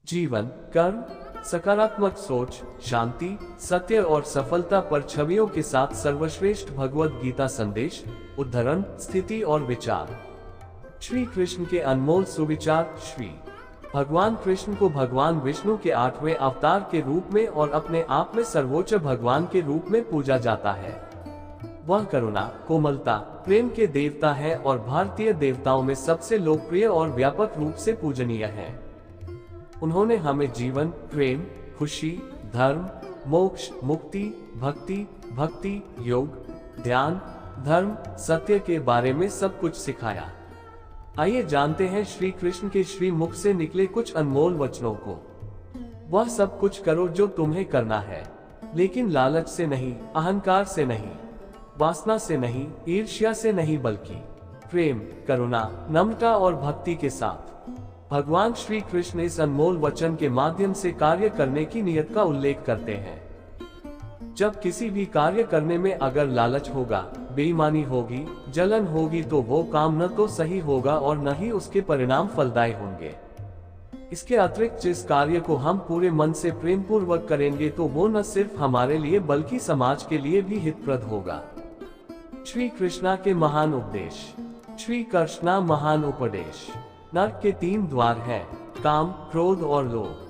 जीवन, कर्म, सकारात्मक सोच, शांति, सत्य और सफलता पर छवियों के साथ सर्वश्रेष्ठ भगवद गीता संदेश, उद्धरण, स्थिति और विचार। श्री कृष्ण के अनमोल सुविचार। श्री भगवान कृष्ण को भगवान विष्णु के 8वें अवतार के रूप में और अपने आप में सर्वोच्च भगवान के रूप में पूजा जाता है। वह करुणा, कोमलता, प्रेम के देवता है और भारतीय देवताओं में सबसे लोकप्रिय और व्यापक रूप से पूजनीय है। उन्होंने हमें जीवन, प्रेम, खुशी, धर्म, मोक्ष, मुक्ति, भक्ति, योग, ध्यान, धर्म, सत्य के बारे में सब कुछ सिखाया। आइए जानते हैं श्री कृष्ण के श्री मुख से निकले कुछ अनमोल वचनों को। वह सब कुछ करो जो तुम्हें करना है, लेकिन लालच से नहीं, अहंकार से नहीं, वासना से नहीं, ईर्ष्या से नहीं, बल्कि प्रेम, करुणा, नम्रता और भक्ति के साथ। भगवान श्री कृष्ण इस अनमोल वचन के माध्यम से कार्य करने की नियत का उल्लेख करते हैं। जब किसी भी कार्य करने में अगर लालच होगा, बेईमानी होगी, जलन होगी, तो वो काम न तो सही होगा और न ही उसके परिणाम फलदायी होंगे। इसके अतिरिक्त जिस कार्य को हम पूरे मन से प्रेम पूर्वक करेंगे तो वो न सिर्फ हमारे लिए बल्कि समाज के लिए भी हितप्रद होगा। श्री कृष्णा के महान उपदेश। श्री कृष्णा महान उपदेश। नरक के 3 द्वार हैं, काम, क्रोध और लोभ।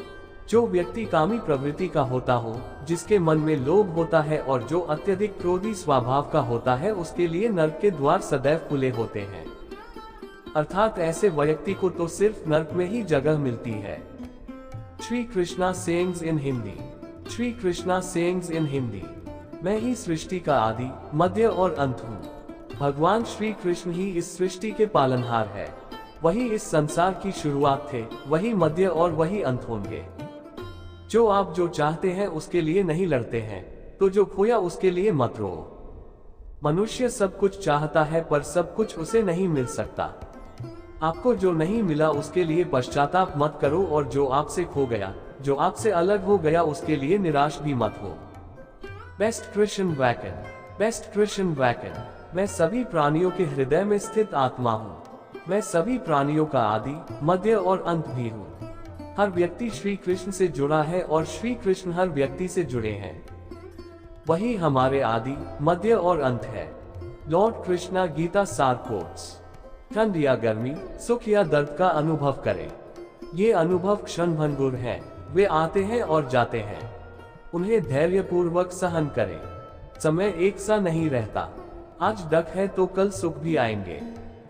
जो व्यक्ति कामी प्रवृत्ति का होता हो, जिसके मन में लोभ होता है और जो अत्यधिक क्रोधी स्वभाव का होता है, उसके लिए नरक के द्वार सदैव खुले होते हैं। अर्थात ऐसे व्यक्ति को तो सिर्फ नरक में ही जगह मिलती है। श्री कृष्णा सेइंग्स इन हिंदी। श्री कृष्णा सेइंग्स इन हिंदी। मैं ही सृष्टि का आदि, मध्य और अंत हूँ। भगवान श्री कृष्ण ही इस सृष्टि के पालनहार है। वही इस संसार की शुरुआत थे, वही मध्य और वही अंत होंगे। जो आप जो चाहते हैं उसके लिए नहीं लड़ते हैं, तो जो खोया उसके लिए मत रो। मनुष्य सब कुछ चाहता है पर सब कुछ उसे नहीं मिल सकता। आपको जो नहीं मिला उसके लिए पश्चाताप मत करो, और जो आपसे खो गया, जो आपसे अलग हो गया, उसके लिए निराश भी मत हो। बेस्ट क्रिश्चियन वैकन। बेस्ट क्रिश्चियन वैकन। मैं सभी प्राणियों के हृदय में स्थित आत्मा हूँ। मैं सभी प्राणियों का आदि, मध्य और अंत भी हूँ। हर व्यक्ति श्री कृष्ण से जुड़ा है और श्री कृष्ण हर व्यक्ति से जुड़े हैं। वही हमारे आदि, मध्य और अंत है। लॉर्ड कृष्णा गीता सार कोट्स। ठंड या गर्मी, सुख या दर्द का अनुभव करें। ये अनुभव क्षणभंगुर हैं, वे आते हैं और जाते हैं। उन्हें धैर्यपूर्वक सहन करें। समय एक सा नहीं रहता। आज दुख है तो कल सुख भी आएंगे,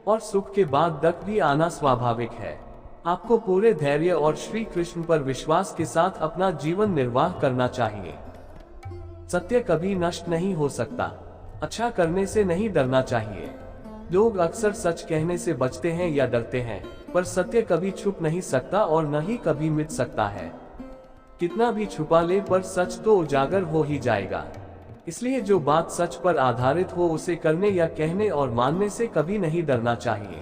और सुख के बाद दुख भी आना स्वाभाविक है। आपको पूरे धैर्य और श्री कृष्ण पर विश्वास के साथ अपना जीवन निर्वाह करना चाहिए। सत्य कभी नष्ट नहीं हो सकता। अच्छा करने से नहीं डरना चाहिए। लोग अक्सर सच कहने से बचते हैं या डरते हैं, पर सत्य कभी छुप नहीं सकता और न ही कभी मिट सकता है। कितना भी छुपा ले पर सच तो उजागर हो ही जाएगा। इसलिए जो बात सच पर आधारित हो उसे करने या कहने और मानने से कभी नहीं डरना चाहिए।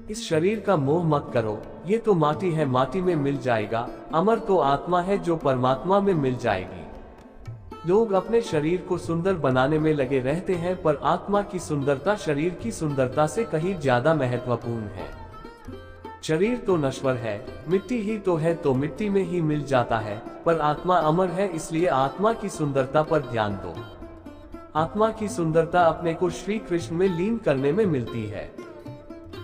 इस शरीर का मोह मत करो, ये तो माटी है, माटी में मिल जाएगा। अमर तो आत्मा है जो परमात्मा में मिल जाएगी। लोग अपने शरीर को सुंदर बनाने में लगे रहते हैं, पर आत्मा की सुंदरता शरीर की सुंदरता से कहीं ज्यादा महत्वपूर्ण है। शरीर तो नश्वर है, मिट्टी ही तो है, तो मिट्टी में ही मिल जाता है, पर आत्मा अमर है, इसलिए आत्मा की सुंदरता पर ध्यान दो। आत्मा की सुंदरता अपने को श्री कृष्ण में लीन करने में मिलती है।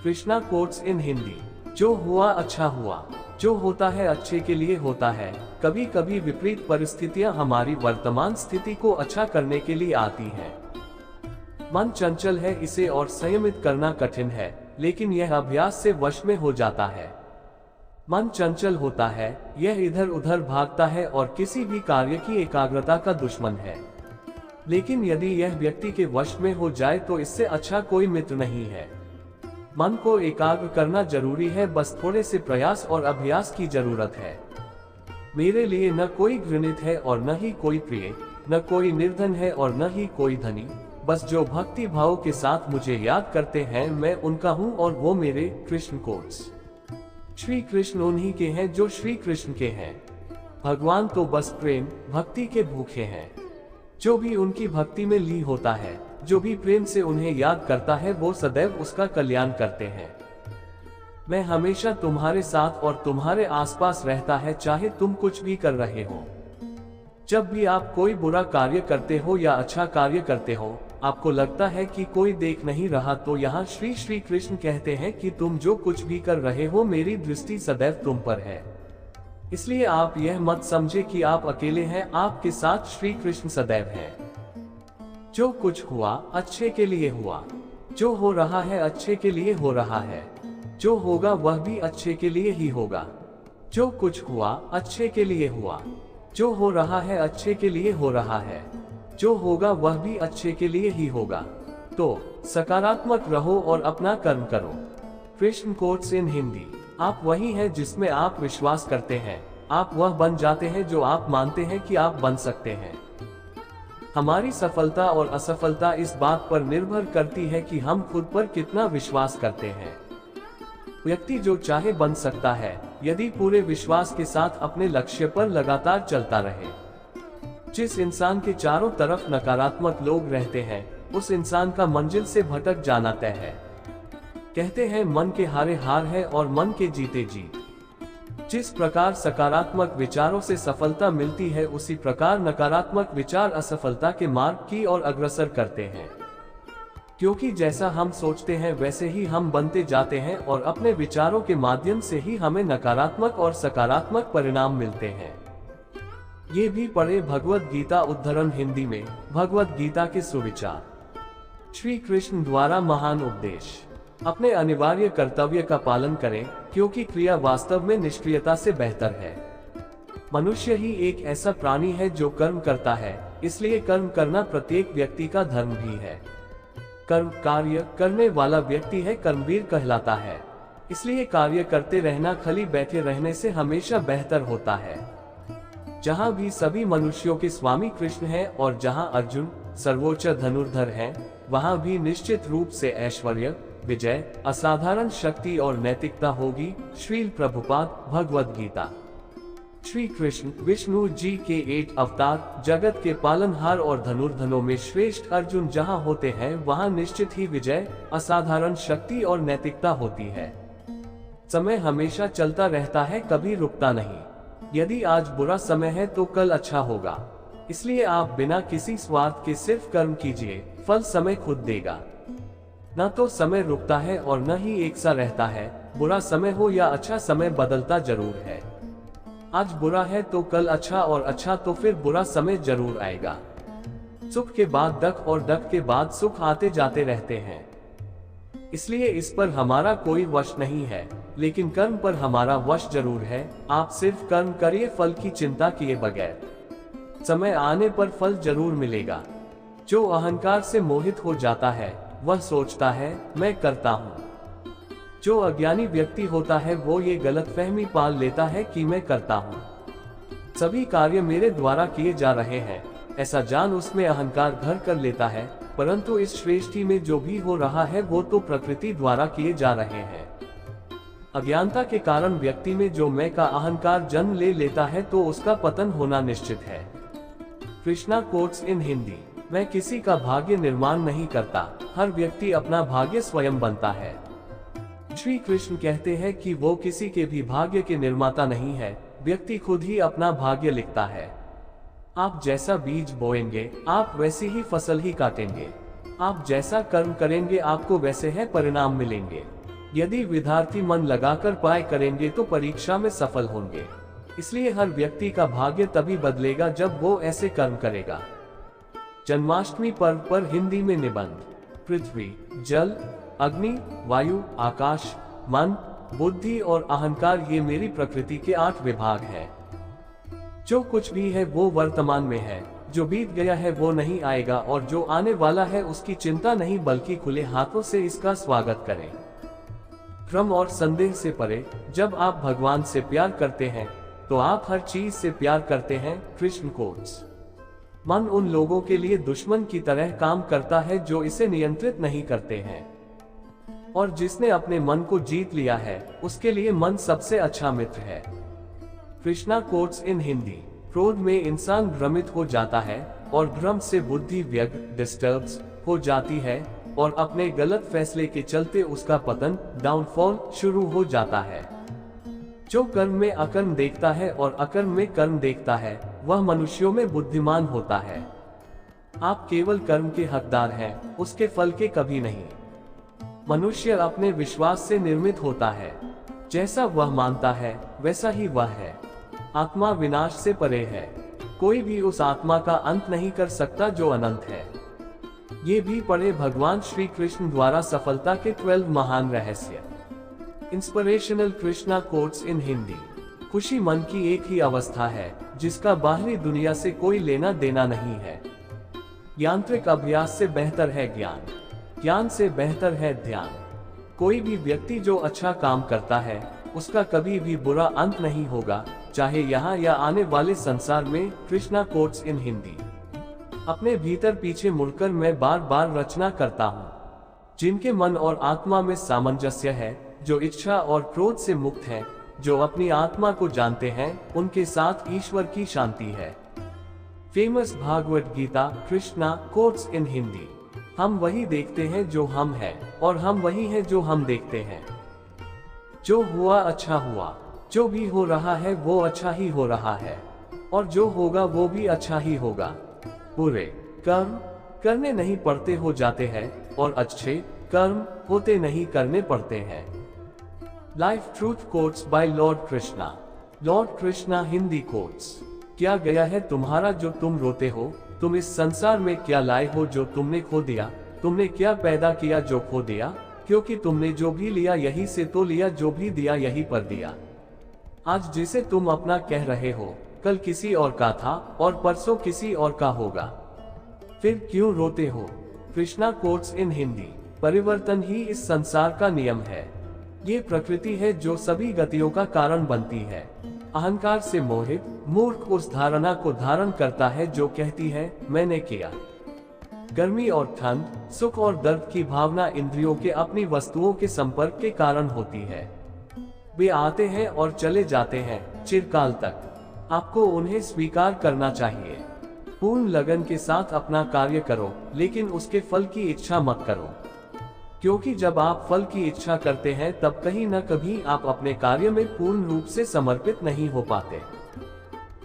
Krishna quotes in Hindi. जो हुआ अच्छा हुआ। जो होता है अच्छे के लिए होता है। कभी कभी विपरीत परिस्थितियां हमारी वर्तमान स्थिति को अच्छा करने के लिए आती हैं। मन चंचल है, इसे और संयमित करना कठिन है, लेकिन यह अभ्यास से वश में हो जाता है। मन चंचल होता है, यह इधर उधर भागता है और किसी भी कार्य की एकाग्रता का दुश्मन है। लेकिन यदि यह व्यक्ति के वश में हो जाए तो इससे अच्छा कोई मित्र नहीं है। मन को एकाग्र करना जरूरी है, बस थोड़े से प्रयास और अभ्यास की जरूरत है। मेरे लिए न कोई घृणित है और न ही कोई प्रिय, न कोई निर्धन है और न ही कोई धनी। बस जो भक्ति भाव के साथ मुझे याद करते हैं, मैं उनका हूँ और वो मेरे। कृष्ण कोट्स। श्री कृष्ण उन्हीं के हैं जो श्री कृष्ण के हैं। भगवान तो बस प्रेम, भक्ति के भूखे हैं। जो भी उनकी भक्ति में लीन होता है, जो भी प्रेम से उन्हें याद करता है, वो सदैव उसका कल्याण करते हैं। मैं हमेशा तुम्हारे साथ और तुम्हारे आसपास रहता है, चाहे तुम कुछ भी कर रहे हो। जब भी आप कोई बुरा कार्य करते हो या अच्छा कार्य करते हो, आपको लगता है कि कोई देख नहीं रहा, तो यहाँ श्री कृष्ण कहते हैं कि तुम जो कुछ भी कर रहे हो, मेरी दृष्टि सदैव तुम पर है। इसलिए आप यह मत समझे कि आप अकेले हैं, आपके साथ श्री कृष्ण सदैव हैं। जो कुछ हुआ अच्छे के लिए हुआ, जो हो रहा है अच्छे के लिए हो रहा है, जो होगा वह भी अच्छे के लिए ही होगा। जो कुछ हुआ अच्छे के लिए हुआ, जो हो रहा है अच्छे के लिए हो रहा है, जो होगा वह भी अच्छे के लिए ही होगा। तो सकारात्मक रहो और अपना कर्म करो। Krishna quotes in Hindi. आप वही हैं जिसमें आप विश्वास करते हैं, आप वह बन जाते हैं जो आप मानते हैं कि आप बन सकते हैं। हमारी सफलता और असफलता इस बात पर निर्भर करती है कि हम खुद पर कितना विश्वास करते हैं। व्यक्ति जो चाहे बन सकता है, यदि पूरे विश्वास के साथ अपने लक्ष्य पर लगातार चलता रहे। जिस इंसान के चारों तरफ नकारात्मक लोग रहते हैं, उस इंसान का मंजिल से भटक जाना तय है। कहते हैं मन के हारे हार है और मन के जीते जीत। जिस प्रकार सकारात्मक विचारों से सफलता मिलती है, उसी प्रकार नकारात्मक विचार असफलता के मार्ग की ओर अग्रसर करते हैं। क्योंकि जैसा हम सोचते हैं वैसे ही हम बनते जाते हैं, और अपने विचारों के माध्यम से ही हमें नकारात्मक और सकारात्मक परिणाम मिलते हैं। ये भी पढ़े भगवद गीता उद्धरण हिंदी में। भगवद गीता के सुविचार। श्री कृष्ण द्वारा महान उपदेश। अपने अनिवार्य कर्तव्य का पालन करें, क्योंकि क्रिया वास्तव में निष्क्रियता से बेहतर है। मनुष्य ही एक ऐसा प्राणी है जो कर्म करता है, इसलिए कर्म करना प्रत्येक व्यक्ति का धर्म भी है। कर्म कार्य करने वाला व्यक्ति है कर्मवीर कहलाता है। इसलिए कार्य करते रहना खाली बैठे रहने से हमेशा बेहतर होता है। जहाँ भी सभी मनुष्यों के स्वामी कृष्ण हैं और जहाँ अर्जुन सर्वोच्च धनुर्धर हैं, वहाँ भी निश्चित रूप से ऐश्वर्य, विजय, असाधारण शक्ति और नैतिकता होगी। श्रील प्रभुपाद भगवद गीता। श्री कृष्ण विष्णु जी के 8 अवतार, जगत के पालनहार और धनुर्धरों में श्रेष्ठ अर्जुन जहाँ होते हैं, वहाँ निश्चित ही विजय, असाधारण शक्ति और नैतिकता होती है। समय हमेशा चलता रहता है, कभी रुकता नहीं। यदि आज बुरा समय है तो कल अच्छा होगा। इसलिए आप बिना किसी स्वार्थ के सिर्फ कर्म कीजिए, फल समय खुद देगा। न तो समय रुकता है और न ही एक सा रहता है। बुरा समय हो या अच्छा समय बदलता जरूर है। आज बुरा है तो कल अच्छा, और अच्छा तो फिर बुरा समय जरूर आएगा। सुख के बाद दुख और दुख के बाद सुख आते जाते रहते हैं। इसलिए इस पर हमारा कोई वश नहीं है, लेकिन कर्म पर हमारा वश जरूर है। आप सिर्फ कर्म करिए, फल की चिंता किए बगैर। समय आने पर फल जरूर मिलेगा। जो अहंकार से मोहित हो जाता है, वह सोचता है मैं करता हूँ। जो अज्ञानी व्यक्ति होता है, वो ये गलतफहमी पाल लेता है कि मैं करता हूँ, सभी कार्य मेरे द्वारा किए जा रहे हैं, ऐसा जान उसमें अहंकार घर कर लेता है। परंतु इस सृष्टि में जो भी हो रहा है वो तो प्रकृति द्वारा किए जा रहे हैं। अज्ञानता के कारण व्यक्ति में जो मैं का अहंकार जन्म ले लेता है, तो उसका पतन होना निश्चित है। Krishna quotes in Hindi. मैं किसी का भाग्य निर्माण नहीं करता, हर व्यक्ति अपना भाग्य स्वयं बनता है। श्री कृष्ण कहते हैं कि वो किसी के भी भाग्य के निर्माता नहीं है, व्यक्ति खुद ही अपना भाग्य लिखता है। आप जैसा बीज बोएंगे, आप वैसी ही फसल ही काटेंगे। आप जैसा कर्म करेंगे, आपको वैसे है परिणाम मिलेंगे। यदि विद्यार्थी मन लगाकर पढ़ाई करेंगे तो परीक्षा में सफल होंगे। इसलिए हर व्यक्ति का भाग्य तभी बदलेगा जब वो ऐसे कर्म करेगा। जन्माष्टमी पर्व पर हिंदी में निबंध। पृथ्वी, जल, अग्नि, वायु, आकाश, मन, बुद्धि और अहंकार, ये मेरी प्रकृति के 8 विभाग हैं। जो कुछ भी है वो वर्तमान में है, जो बीत गया है वो नहीं आएगा, और जो आने वाला है उसकी चिंता नहीं, बल्कि खुले हाथों से इसका स्वागत करें। भ्रम और संदेह से परे, जब आप भगवान से प्यार करते हैं तो आप हर चीज से प्यार करते हैं। कृष्ण कोट्स। मन उन लोगों के लिए दुश्मन की तरह काम करता है जो इसे नियंत्रित नहीं करते हैं, और जिसने अपने मन को जीत लिया है उसके लिए मन सबसे अच्छा मित्र है। Krishna quotes in Hindi. क्रोध में इंसान भ्रमित हो जाता है और भ्रम से बुद्धि व्यग्र डिस्टर्ब्स हो जाती है। और अपने गलत फैसले के चलते उसका पतन, डाउनफॉल शुरू हो जाता है। जो कर्म में अकर्म देखता है और अकर्म में कर्म देखता है, वह मनुष्यों में बुद्धिमान होता है। आप केवल कर्म के हकदार हैं, उसके फल के कभी नहीं। मनुष्य अपने विश्वास से निर्मित होता है। जैसा वह मानता है वैसा ही वह है। आत्मा विनाश से परे है। कोई भी उस आत्मा का अंत नहीं कर सकता जो अनंत है। ये भी पढ़े भगवान श्री कृष्ण द्वारा सफलता के 12 महान रहस्य। Inspirational Krishna quotes in Hindi. खुशी मन की एक ही अवस्था है जिसका बाहरी दुनिया से कोई लेना देना नहीं है। यांत्रिक अभ्यास से बेहतर है ज्ञान, ज्ञान से बेहतर है ध्यान। कोई भी व्यक्ति जो अच्छा काम करता है उसका कभी भी बुरा अंत नहीं होगा, चाहे यहाँ या आने वाले संसार में। Krishna quotes in Hindi. अपने भीतर पीछे मुड़कर मैं बार बार रचना करता हूँ। जिनके मन और आत्मा में सामंजस्य है, जो इच्छा और क्रोध से मुक्त हैं, जो अपनी आत्मा को जानते हैं, उनके साथ ईश्वर की शांति है। Famous Bhagavad Gita. Krishna quotes in Hindi. हम वही देखते हैं जो हम हैं, और हम वही हैं जो हम देखते हैं। जो हुआ अच्छा हुआ, जो भी हो रहा है वो अच्छा ही हो रहा है, और जो होगा वो भी अच्छा ही होगा। बुरे कर्म करने नहीं पड़ते हो जाते हैं, और अच्छे कर्म होते नहीं करने पड़ते हैं। Life truth quotes by Lord Krishna. Lord Krishna Hindi quotes. क्या गया है तुम्हारा जो तुम रोते हो? तुम इस संसार में क्या लाए हो जो तुमने खो दिया? तुमने क्या पैदा किया जो खो दिया? क्योंकि तुमने जो भी लिया यही से तो लिया, जो भी दिया यही पर दिया। आज जिसे तुम अपना कह रहे हो, कल किसी और का था और परसों किसी और का होगा। फिर क्यों रोते हो? Krishna quotes in Hindi. परिवर्तन ही इस संसार का नियम है। ये प्रकृति है जो सभी गतियों का कारण बनती है। अहंकार से मोहित मूर्ख उस धारणा को धारण करता है जो कहती है मैंने किया। गर्मी और ठंड, सुख और दर्द की भावना इंद्रियों के अपनी वस्तुओं के संपर्क के कारण होती है। वे आते हैं और चले जाते हैं चिरकाल तक। आपको उन्हें स्वीकार करना चाहिए। पूर्ण लगन के साथ अपना कार्य करो, लेकिन उसके फल की इच्छा मत करो, क्योंकि जब आप फल की इच्छा करते हैं तब कहीं न कहीं आप अपने कार्य में पूर्ण रूप से समर्पित नहीं हो पाते।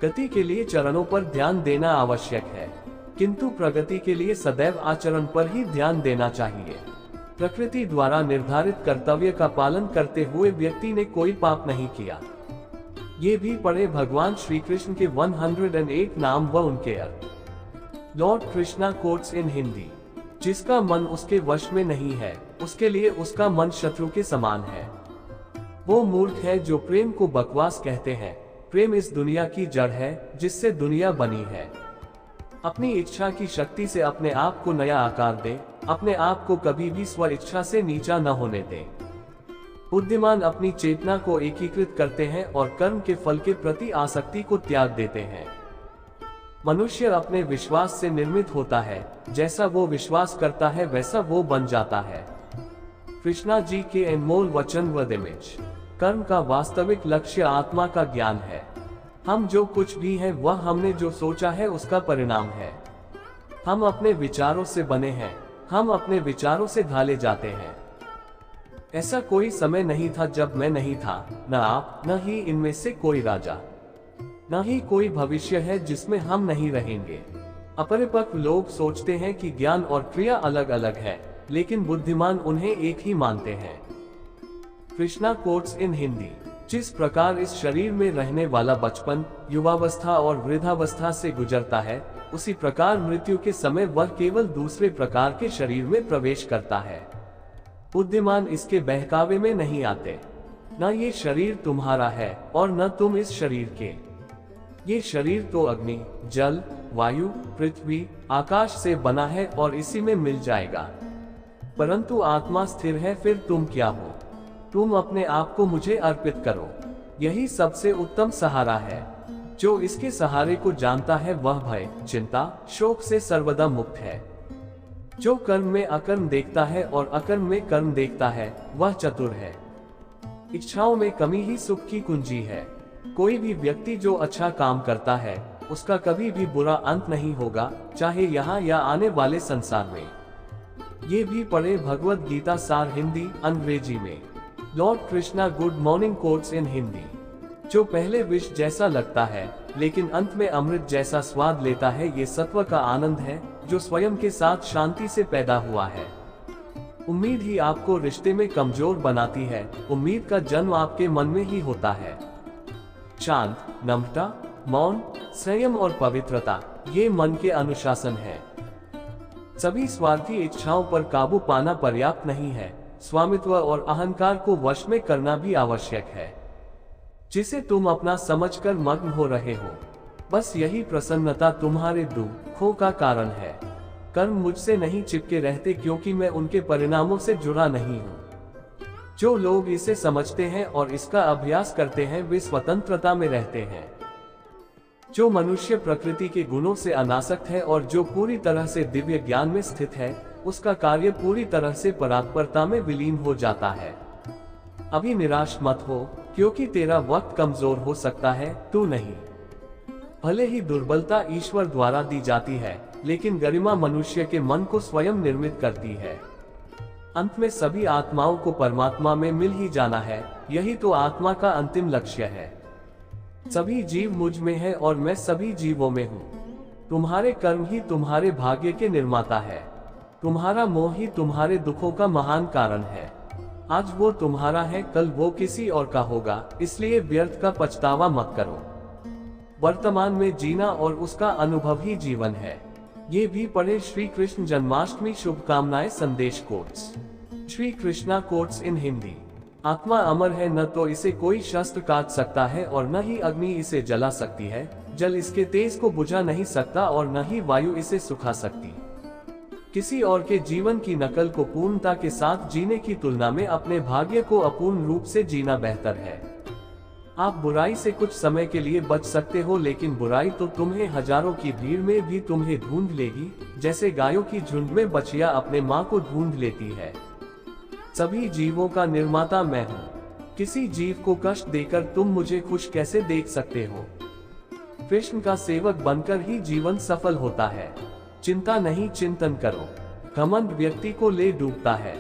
गति के लिए चरणों पर ध्यान देना आवश्यक है, किंतु प्रगति के लिए सदैव आचरण पर ही ध्यान देना चाहिए। प्रकृति द्वारा निर्धारित कर्तव्य का पालन करते हुए व्यक्ति ने कोई पाप नहीं किया। ये भी पढ़े भगवान श्री कृष्ण के 108 नाम व उनके अर्थ। Lord Krishna quotes in Hindi. जिसका मन उसके वश में नहीं है, उसके लिए उसका मन शत्रु के समान है। वो मूर्ख है जो प्रेम को बकवास कहते हैं। प्रेम इस दुनिया की जड़ है जिससे दुनिया बनी है। अपनी इच्छा की शक्ति से अपने आप को नया आकार दे। अपने आप को कभी भी स्व इच्छा से नीचा न होने दे। बुद्धिमान अपनी चेतना को एकीकृत करते हैं और कर्म के फल के प्रति आसक्ति को त्याग देते हैं। मनुष्य अपने विश्वास से निर्मित होता है। जैसा वो विश्वास करता है वैसा वो बन जाता है। कृष्णा जी के अनमोल वचन व इमेज। कर्म का वास्तविक लक्ष्य आत्मा का ज्ञान है। हम जो कुछ भी हैं वह हमने जो सोचा है उसका परिणाम है। हम अपने विचारों से बने हैं। हम अपने विचारों से ढाले जाते हैं। ऐसा कोई समय नहीं था जब मैं नहीं था, न आप, न ही इनमें से कोई राजा, न ही कोई भविष्य है जिसमें हम नहीं रहेंगे। अपरिपक्व लोग सोचते हैं कि ज्ञान और क्रिया अलग अलग है, लेकिन बुद्धिमान उन्हें एक ही मानते हैं। Krishna quotes in Hindi. जिस प्रकार इस शरीर में रहने वाला बचपन, युवावस्था और वृद्धावस्था से गुजरता है, उसी प्रकार मृत्यु के समय वह केवल दूसरे प्रकार के शरीर में प्रवेश करता है। बुद्धिमान इसके बहकावे में नहीं आते। न ये शरीर तुम्हारा है और न तुम इस शरीर के। ये शरीर तो अग्नि, जल, वायु, पृथ्वी, आकाश से बना है और इसी में मिल जाएगा। परंतु आत्मा स्थिर है। फिर तुम क्या हो? तुम अपने आप को मुझे अर्पित करो। यही सबसे उत्तम सहारा है। जो इसके सहारे को जानता है वह भय, चिंता, शोक से सर्वदा मुक्त है। जो कर्म में अकर्म देखता है और अकर्म में कर्म देखता है, वह चतुर है। इच्छाओं में कमी ही सुख की कुंजी है। कोई भी व्यक्ति जो अच्छा काम करता है, उसका कभी भी बुरा अंत नहीं होगा, चाहे यहाँ या आने वाले संसार में। ये भी पढ़े भगवत गीता सार हिंदी अंग्रेजी में। Lord Krishna good morning quotes in Hindi. जो पहले विष जैसा लगता है लेकिन अंत में अमृत जैसा स्वाद लेता है, ये सत्व का आनंद है जो स्वयं के साथ शांति से पैदा हुआ है। उम्मीद ही आपको रिश्ते में कमजोर बनाती है। उम्मीद का जन्म आपके मन में ही होता है। शांत, नम्रता, मौन, संयम और पवित्रता, ये मन के अनुशासन है। सभी स्वार्थी इच्छाओं पर काबू पाना पर्याप्त नहीं है। स्वामित्व और अहंकार को वश में करना भी आवश्यक है, जिसे तुम अपना समझकर मग्न हो रहे हो। बस यही प्रसन्नता तुम्हारे दुखों का कारण है। कर्म मुझसे नहीं चिपके रहते क्योंकि मैं उनके परिणामों से जुड़ा नहीं हूँ। जो लोग इसे समझते हैं और इसका अभ्यास करते हैं वे स्वतंत्रता में रहते हैं। जो मनुष्य प्रकृति के गुणों से अनासक्त है और जो पूरी तरह से दिव्य ज्ञान में स्थित है, उसका कार्य पूरी तरह से परात्परता में विलीन हो जाता है। अभी निराश मत हो, क्योंकि तेरा वक्त कमजोर हो सकता है, तू नहीं। भले ही दुर्बलता ईश्वर द्वारा दी जाती है, लेकिन गरिमा मनुष्य के मन को स्वयं निर्मित करती है। अंत में सभी आत्माओं को परमात्मा में मिल ही जाना है। यही तो आत्मा का अंतिम लक्ष्य है। सभी जीव मुझ में है और मैं सभी जीवों में हूँ। तुम्हारे कर्म ही तुम्हारे भाग्य के निर्माता है। तुम्हारा मोह ही तुम्हारे दुखों का महान कारण है। आज वो तुम्हारा है, कल वो किसी और का होगा, इसलिए व्यर्थ का पछतावा मत करो। वर्तमान में जीना और उसका अनुभव ही जीवन है। ये भी पढ़े श्री कृष्ण जन्माष्टमी शुभकामनाएं संदेश quotes. Shri Krishna quotes in Hindi. आत्मा अमर है, न तो इसे कोई शस्त्र काट सकता है और न ही अग्नि इसे जला सकती है। जल इसके तेज को बुझा नहीं सकता और न ही वायु इसे सुखा सकती। किसी और के जीवन की नकल को पूर्णता के साथ जीने की तुलना में अपने भाग्य को अपूर्ण रूप से जीना बेहतर है। आप बुराई से कुछ समय के लिए बच सकते हो, लेकिन बुराई तो तुम्हें हजारों की भीड़ में भी तुम्हें ढूंढ लेगी, जैसे गायों की झुंड में बछिया अपने माँ को ढूंढ लेती है। सभी जीवों का निर्माता मैं हूँ। किसी जीव को कष्ट देकर तुम मुझे खुश कैसे देख सकते हो? कृष्ण का सेवक बनकर ही जीवन सफल होता है। चिंता नहीं, चिंतन करो। घमंड व्यक्ति को ले डूबता है।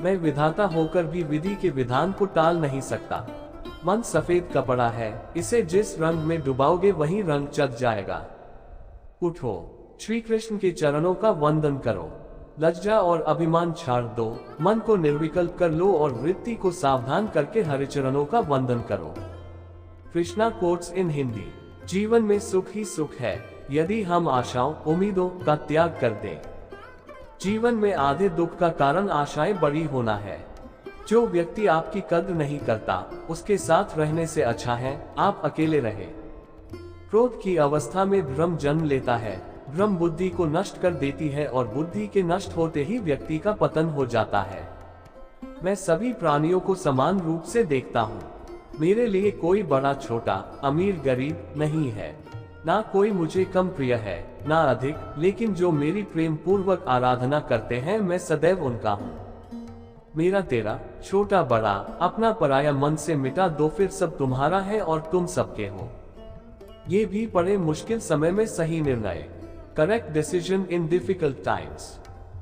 मैं विधाता होकर भी विधि के विधान को टाल नहीं सकता। मन सफेद कपड़ा है, इसे जिस रंग में डुबाओगे वही रंग चढ़ जाएगा। उठो, श्री कृष्ण के चरणों का वंदन करो। लज्जा और अभिमान छाड़ दो, मन को निर्विकल्प कर लो और वृत्ति को सावधान करके हरिचरणों का वंदन करो। Krishna quotes in Hindi. जीवन में सुख ही सुख है यदि हम आशाओं उम्मीदों का त्याग कर दें। जीवन में आधे दुख का कारण आशाएं बड़ी होना है। जो व्यक्ति आपकी कद्र नहीं करता, उसके साथ रहने से अच्छा है आप अकेले रहे। क्रोध की अवस्था में भ्रम जन्म लेता है। भ्रम बुद्धि को नष्ट कर देती है और बुद्धि के नष्ट होते ही व्यक्ति का पतन हो जाता है। मैं सभी प्राणियों को समान रूप से देखता हूँ। मेरे लिए कोई बड़ा छोटा, अमीर गरीब नहीं है। ना कोई मुझे कम प्रिय है, ना अधिक, लेकिन जो मेरी प्रेम पूर्वक आराधना करते हैं मैं सदैव उनका हूँ। मेरा तेरा, छोटा बड़ा, अपना पराया मन से मिटा दो, फिर सब तुम्हारा है और तुम सबके हो। ये भी पड़े मुश्किल समय में सही निर्णय। Correct decision in difficult times.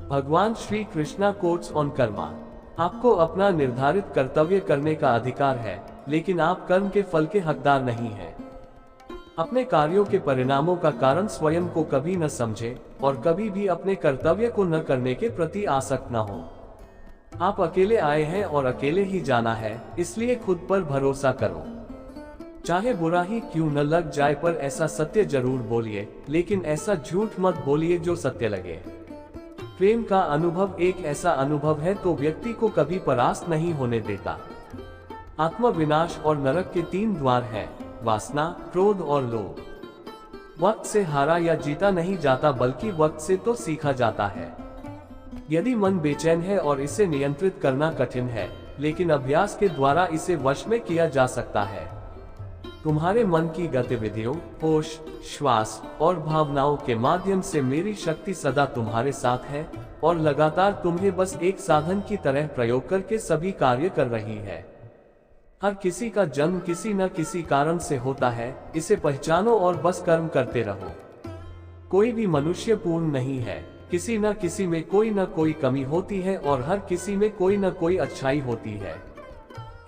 भगवान श्री कृष्णा कोट्स ऑन कर्मा। आपको अपना निर्धारित कर्तव्य करने का अधिकार है, लेकिन आप कर्म के फल के हकदार नहीं हैं। अपने कार्यों के परिणामों का कारण स्वयं को कभी न समझे और कभी भी अपने कर्तव्य को न करने के प्रति आसक्त न हो। आप अकेले आए हैं और अकेले ही जाना है, इसलिए खुद पर भरोसा करो। चाहे बुरा ही क्यों न लग जाए, पर ऐसा सत्य जरूर बोलिए, लेकिन ऐसा झूठ मत बोलिए जो सत्य लगे। प्रेम का अनुभव एक ऐसा अनुभव है तो व्यक्ति को कभी परास्त नहीं होने देता। आत्मविनाश और नरक के 3 द्वार हैं, वासना, क्रोध और लोभ। वक्त से हारा या जीता नहीं जाता, बल्कि वक्त से तो सीखा जाता है। यदि मन बेचैन है और इसे नियंत्रित करना कठिन है, लेकिन अभ्यास के द्वारा इसे वश में किया जा सकता है। तुम्हारे मन की गतिविधियों, होश, श्वास और भावनाओं के माध्यम से मेरी शक्ति सदा तुम्हारे साथ है और लगातार तुम्हें बस एक साधन की तरह प्रयोग करके सभी कार्य कर रही है। हर किसी का जन्म किसी न किसी कारण से होता है, इसे पहचानो और बस कर्म करते रहो। कोई भी मनुष्य पूर्ण नहीं है, किसी न किसी में कोई न कोई कमी होती है और हर किसी में कोई न कोई अच्छाई होती है।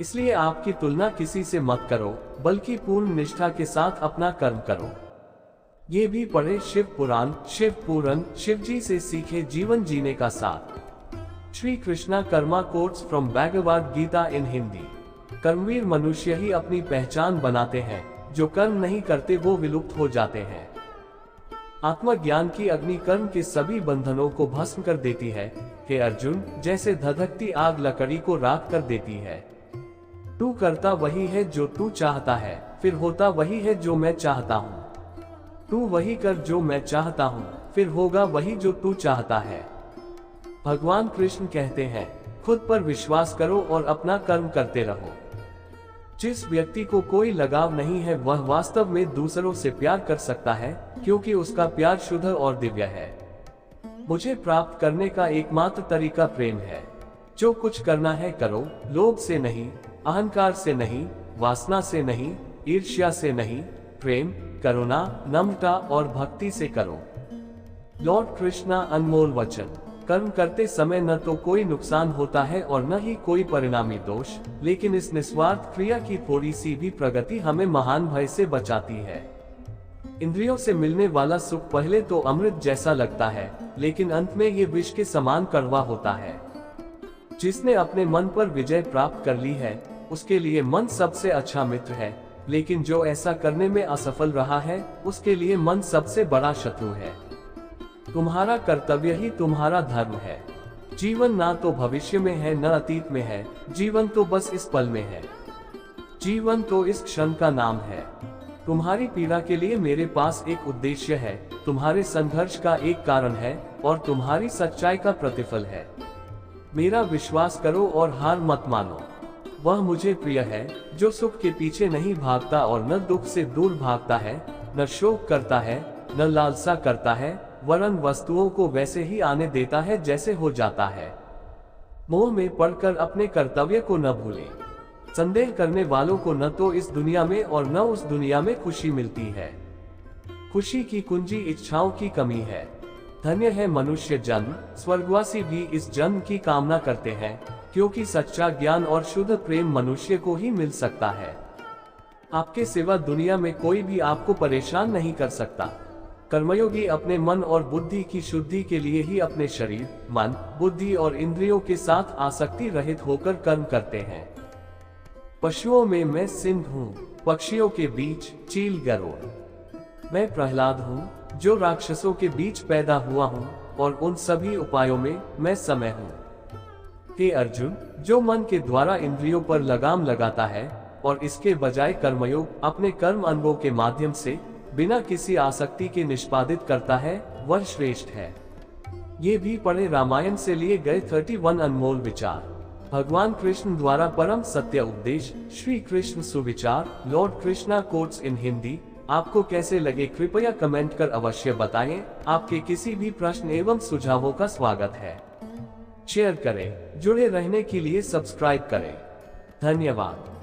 इसलिए आपकी तुलना किसी से मत करो, बल्कि पूर्ण निष्ठा के साथ अपना कर्म करो। ये भी पढ़े शिव पुराण, शिव पुराण, शिव जी से सीखे जीवन जीने का साथ। श्री कृष्णा कर्मा कोट्स फ्रॉम भगवद गीता इन हिंदी। कर्मवीर मनुष्य ही अपनी पहचान बनाते हैं, जो कर्म नहीं करते वो विलुप्त हो जाते हैं। आत्मज्ञान की अग्नि कर्म के सभी बंधनों को भस्म कर देती है। हे अर्जुन, जैसे धधकती आग लकड़ी को राख कर देती है। तू करता वही है जो तू चाहता है, फिर होता वही है जो मैं चाहता हूँ। तू वही कर जो मैं चाहता हूँ, फिर होगा वही जो तू चाहता है। भगवान कृष्ण कहते हैं, खुद पर विश्वास करो और अपना कर्म करते रहो। जिस व्यक्ति को कोई लगाव नहीं है वह वास्तव में दूसरों से प्यार कर सकता है, क्योंकि उसका प्यार शुद्ध और दिव्य है। मुझे प्राप्त करने का एकमात्र तरीका प्रेम है। जो कुछ करना है करो, लोभ से नहीं, अहंकार से नहीं, वासना से नहीं, ईर्ष्या से नहीं, प्रेम, करुणा, नम्रता और भक्ति से करो। लॉर्ड कृष्णा अनमोल वचन। कर्म करते समय न तो कोई नुकसान होता है और न ही कोई परिणामी दोष, लेकिन इस निस्वार्थ क्रिया की थोड़ी सी भी प्रगति हमें महान भय से बचाती है। इंद्रियों से मिलने वाला सुख पहले तो अमृत जैसा लगता है, लेकिन अंत में ये विष के समान कड़वा होता है। जिसने अपने मन पर विजय प्राप्त कर ली है, उसके लिए मन सबसे अच्छा मित्र है, लेकिन जो ऐसा करने में असफल रहा है, उसके लिए मन सबसे बड़ा शत्रु है। तुम्हारा कर्तव्य ही तुम्हारा धर्म है। जीवन ना तो भविष्य में है न अतीत में है, जीवन तो बस इस पल में है। जीवन तो इस क्षण का नाम है। तुम्हारी पीड़ा के लिए मेरे पास एक उद्देश्य है, तुम्हारे संघर्ष का एक कारण है और तुम्हारी सच्चाई का प्रतिफल है। मेरा विश्वास करो और हार मत मानो। वह मुझे प्रिय है जो सुख के पीछे नहीं भागता और न दुख से दूर भागता है, न शोक करता है, न लालसा करता है, वरन वस्तुओं को वैसे ही आने देता है जैसे हो जाता है। मोह में पड़कर अपने कर्तव्य को न भूलें। संदेह करने वालों को न तो इस दुनिया में और न उस दुनिया में खुशी मिलती है। खुशी की कुंजी इच्छाओं की कमी है। धन्य है मनुष्य जन्म, स्वर्गवासी भी इस जन्म की कामना करते हैं, क्योंकि सच्चा ज्ञान और शुद्ध प्रेम मनुष्य को ही मिल सकता है। आपके सिवा दुनिया में कोई भी आपको परेशान नहीं कर सकता। कर्मयोगी अपने मन और बुद्धि की शुद्धि के लिए ही अपने शरीर, मन, बुद्धि और इंद्रियों के साथ आसक्ति रहित होकर कर्म करते हैं। पशुओं में मैं सिंह हूँ, पक्षियों के बीच चील गरुड़। मैं प्रहलाद हूँ, जो राक्षसों के बीच पैदा हुआ हूँ, और उन सभी उपायों में मैं समय हूँ। हे अर्जुन, जो मन के द्वारा इंद्रियों पर लगाम लगाता है और इसके बजाय कर्मयोग अपने कर्म अंगों के माध्यम से बिना किसी आसक्ति के निष्पादित करता है, वह श्रेष्ठ है। ये भी पढ़े रामायण से लिए गए 31 अनमोल विचार। भगवान कृष्ण द्वारा परम सत्य उपदेश, श्री कृष्ण सुविचार, Lord Krishna quotes in Hindi. आपको कैसे लगे कृपया कमेंट कर अवश्य बताएं। आपके किसी भी प्रश्न एवं सुझावों का स्वागत है। शेयर करें, जुड़े रहने के लिए सब्सक्राइब करें। धन्यवाद।